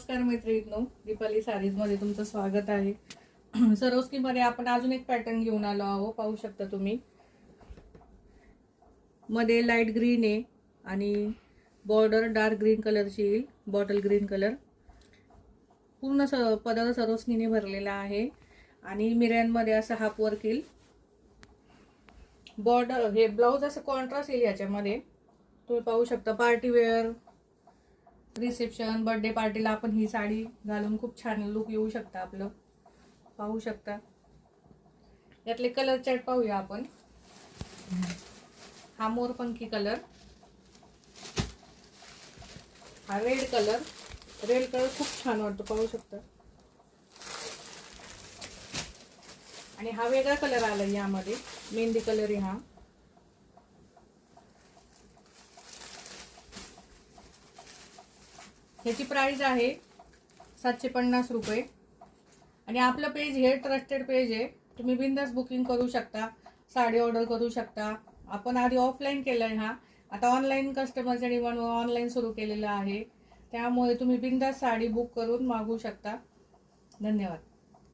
नमस्कार मैत्रिणींनो, दीपाली साडीज मध्ये तुमचं स्वागत आहे. सरोस्की मध्ये आपण अजून एक पॅटर्न घेऊन आलो आहोत. पाहू शकता तुम्ही, मध्ये लाईट ग्रीन आहे आणि बॉर्डर डार्क ग्रीन कलरची येईल, बॉटल ग्रीन कलर. पूर्ण पदर सरोस्कीने भरलेला आहे आणि मिऱ्यांमध्ये असं हाफ वर्क येईल. बॉर्डर हे ब्लाउज असं कॉन्ट्रास्ट येईल याच्यामध्ये. तुम्ही पाहू शकता, पार्टी वेअर, रिसेप्शन, बर्थडे पार्टीला आपण ही साडी घालून खूप छान लुक येऊ शकता आपलं. पाहू शकता, यातले कलर चार्ट पाहूया आपण. हा मोरपंखी कलर, हा रेड कलर. रेड कलर खूप छान वाटतो, पाहू शकता. आणि हा वेगळा कलर आला यामध्ये, मेहंदी कलर आहे हा. ह्याची प्राइस आहे 750 रुपये. आणि आपलं पेज हे ट्रस्टेड पेज आहे. तुम्ही बिंदास बुकिंग करू शकता, साडी ऑर्डर करू शकता. आपण आधी ऑफलाईन केलंय, हा आता ऑनलाईन कस्टमरच्या डिमांड ऑनलाईन सुरू केलेलं आहे. त्यामुळे तुम्ही बिंदास साडी बुक करून मागवू शकता. धन्यवाद.